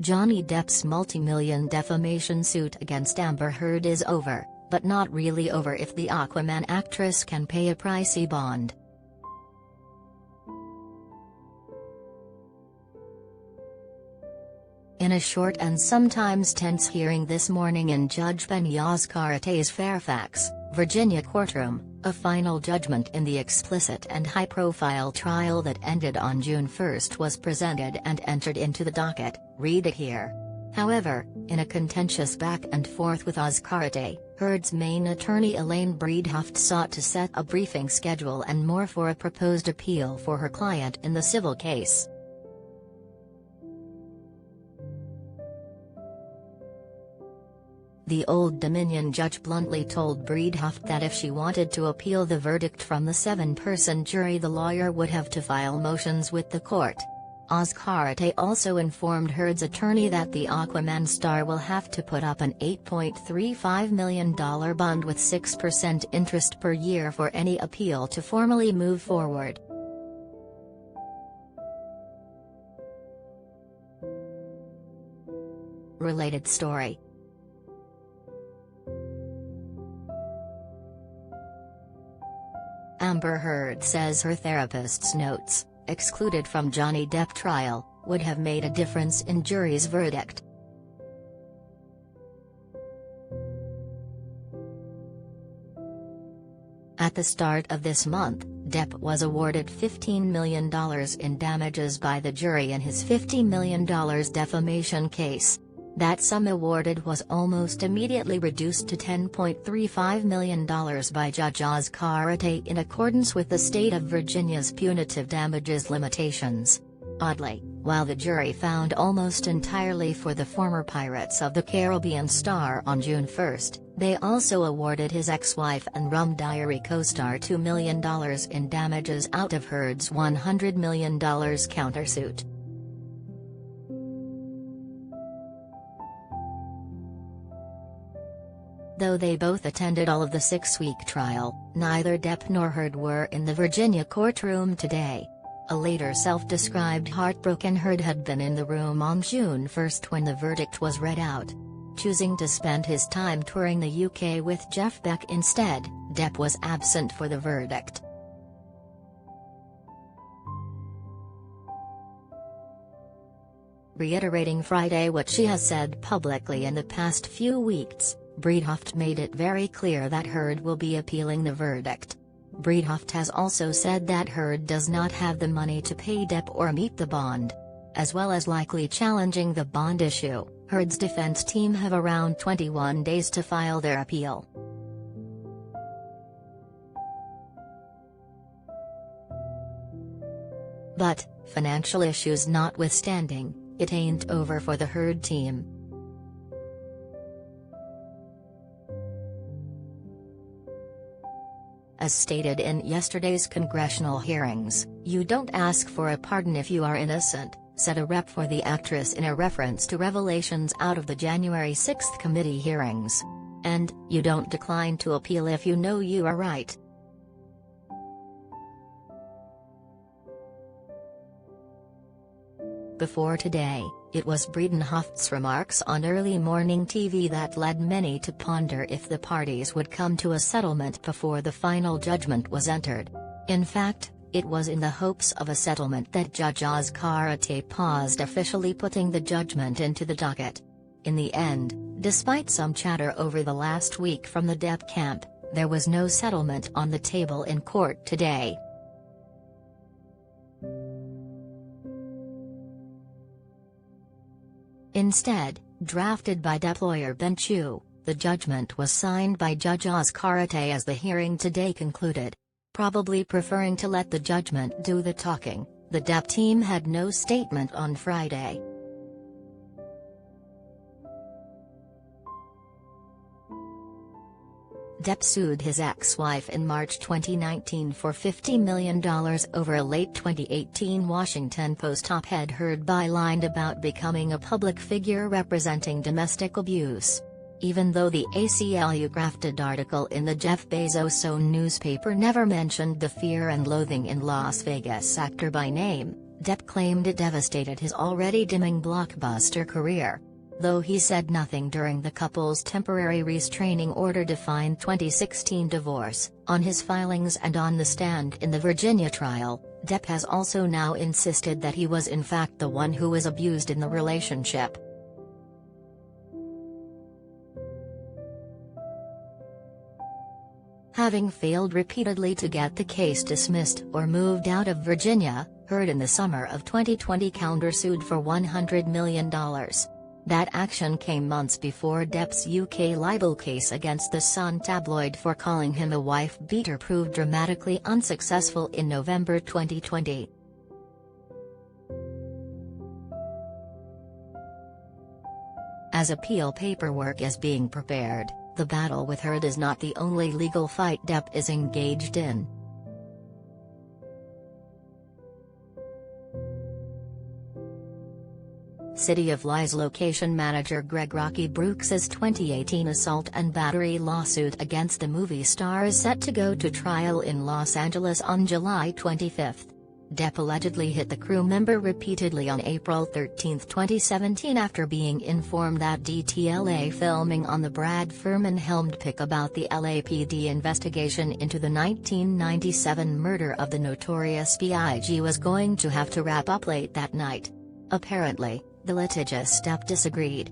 Johnny Depp's multi-million defamation suit against Amber Heard is over, but not really over if the Aquaman actress can pay a pricey bond. In a short and sometimes tense hearing this morning in Judge Penney Azcarate's Fairfax, Virginia courtroom, a final judgment in the explicit and high-profile trial that ended on June 1 was presented and entered into the docket. Read it here. However, in a contentious back-and-forth with Azcarate, Heard's main attorney Elaine Bredehoft sought to set a briefing schedule and more for a proposed appeal for her client in the civil case. The Old Dominion judge bluntly told Bredehoft that if she wanted to appeal the verdict from the 7-person jury, the lawyer would have to file motions with the court. Azcarate also informed Heard's attorney that the Aquaman star will have to put up an $8.35 million bond with 6% interest per year for any appeal to formally move forward. Related story. Amber Heard says her therapist's notes, excluded from Johnny Depp trial, would have made a difference in jury's verdict. At the start of this month, Depp was awarded $15 million in damages by the jury in his $50 million defamation case. That sum awarded was almost immediately reduced to $10.35 million by Judge Azcarate in accordance with the state of Virginia's punitive damages limitations. Oddly, while the jury found almost entirely for the former Pirates of the Caribbean star on June 1, they also awarded his ex-wife and Rum Diary co-star $2 million in damages out of Heard's $100 million countersuit. Though they both attended all of the 6-week trial, neither Depp nor Heard were in the Virginia courtroom today. A later self-described heartbroken Heard had been in the room on June 1 when the verdict was read out. Choosing to spend his time touring the UK with Jeff Beck instead, Depp was absent for the verdict. Reiterating Friday what she has said publicly in the past few weeks, Bredehoft made it very clear that Heard will be appealing the verdict. Bredehoft has also said that Heard does not have the money to pay Depp or meet the bond. As well as likely challenging the bond issue, Heard's defense team have around 21 days to file their appeal. But, financial issues notwithstanding, it ain't over for the Heard team. As stated in yesterday's congressional hearings, "You don't ask for a pardon if you are innocent," said a rep for the actress in a reference to revelations out of the January 6 committee hearings. And, "You don't decline to appeal if you know you are right." Before today, it was Bredehoft's remarks on early morning TV that led many to ponder if the parties would come to a settlement before the final judgment was entered. In fact, it was in the hopes of a settlement that Judge Azcarate paused officially putting the judgment into the docket. In the end, despite some chatter over the last week from the Depp camp, there was no settlement on the table in court today. Instead, drafted by Depp lawyer Ben Chu, the judgment was signed by Judge Azcarate as the hearing today concluded. Probably preferring to let the judgment do the talking, the Depp team had no statement on Friday. Depp sued his ex-wife in March 2019 for $50 million over a late 2018 Washington Post op-ed Heard bylined about becoming a public figure representing domestic abuse. Even though the ACLU-crafted article in the Jeff Bezos-owned newspaper never mentioned the fear and loathing in Las Vegas actor by name, Depp claimed it devastated his already dimming blockbuster career. Though he said nothing during the couple's temporary restraining order-defined 2016 divorce, on his filings and on the stand in the Virginia trial, Depp has also now insisted that he was in fact the one who was abused in the relationship. Having failed repeatedly to get the case dismissed or moved out of Virginia, Heard in the summer of 2020 countersued for $100 million. That action came months before Depp's UK libel case against the Sun tabloid for calling him a wife-beater proved dramatically unsuccessful in November 2020. As appeal paperwork is being prepared, the battle with Heard is not the only legal fight Depp is engaged in. City of Lies location manager Greg "Rocky" Brooks's 2018 assault and battery lawsuit against the movie star is set to go to trial in Los Angeles on July 25. Depp allegedly hit the crew member repeatedly on April 13, 2017 after being informed that DTLA filming on the Brad Furman-helmed pick about the LAPD investigation into the 1997 murder of the notorious P.I.G. was going to have to wrap up late that night. Apparently, the litigious Depp disagreed.